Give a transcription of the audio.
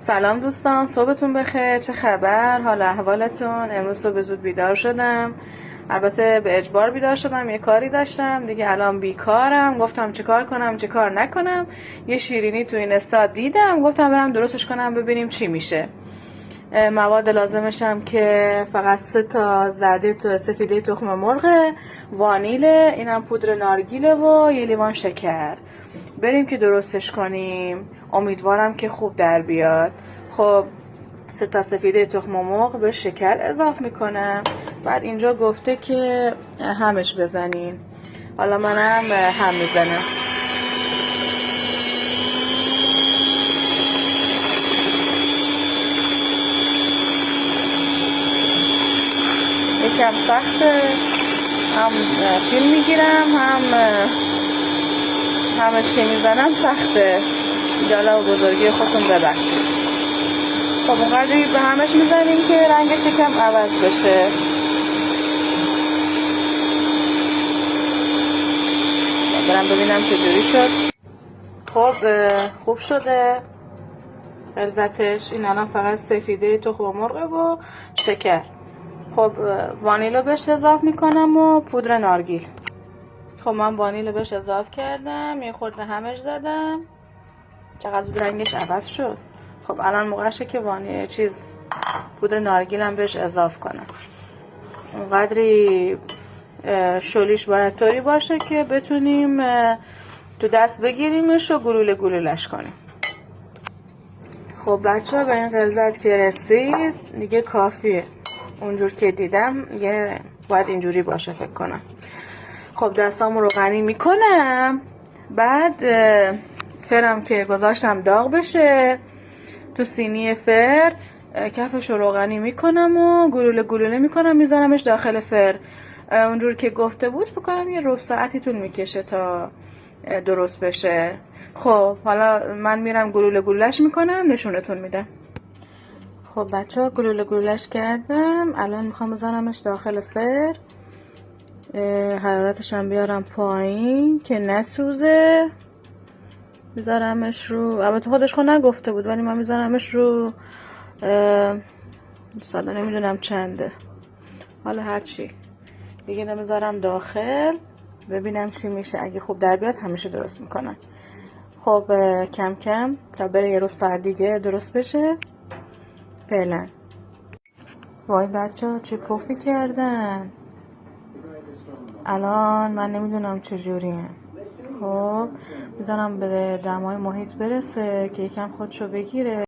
سلام دوستان، صبحتون بخیر. چه خبر؟ حال احوالتون؟ امروز صبح زود بیدار شدم. البته به اجبار بیدار شدم، یه کاری داشتم دیگه. الان بیکارم، گفتم چه کار کنم چه کار نکنم. یه شیرینی تو این استاد دیدم، گفتم برم درستش کنم ببینیم چی میشه. مواد لازمشم که فقط 3 تا زرده تو سفیده تخم مرغ، وانیل، اینم پودر نارگیله و یه لیوان شکر. بریم که درستش کنیم. امیدوارم که خوب در بیاد. خب 3 تا سفیده تخم مرغ به شکر اضافه میکنم. بعد اینجا گفته که همش بزنین. حالا منم هم میزنم. یکم سخته، هم فیلم میگیرم همش که میزنم سخته. جالا و بزرگی خودتون ببخشید. خب اونقدری به همش میزنیم که رنگش یکم عوض بشه. برم ببینم چجوری شد. خب خوب شده غلظتش. این الان فقط سفیده تخم مرغ و شکر. خب وانیلو بهش اضافه میکنم و پودر نارگیل. خب من وانیلو بهش اضافه کردم، یه خورده همش زدم. چقدر زود رنگش عوض شد. خب الان موقعشه که پودر نارگیلم بهش اضافه کنم. اونقدری شلیش باید طوری باشه که بتونیم تو دست بگیریمش و گلوله گلولش کنیم. خب بچه ها به این غلظت که رسید دیگه کافیه. اونجور که دیدم دیگه باید اینجوری باشه فکر کنم. خب دستامو روغنی میکنم. بعد فرم که گذاشتم داغ بشه تو سینی فر، کفش رو روغنی میکنم و گلوله گلوله میکنم میذارمش داخل فر. اونجور که گفته بود فکر کنم یه ربع ساعتی طول میکشه تا درست بشه. خب حالا من میرم گلوله گلولش میکنم، نشونتون میدم. خب بچه ها گلوله گلولش کردم. الان میخوام بزنمش داخل فر. حرارتش هم بیارم پایین که نسوزه. میذارمش رو، البته خودش خود نگفته بود ولی من میذارمش رو ساده نمیدونم چنده، حالا هرچی دیگه نمیذارم داخل ببینم چی میشه. اگه خوب در بیاد همیشه درست میکنم. خب کم کم تا بره یه ربع ساعت دیگه درست بشه فعلا. وای بچه ها چه پفی کردن الان، من نمیدونم چجوریه. خب میذارم به دمای محیط برسه که یکم خودشو بگیره.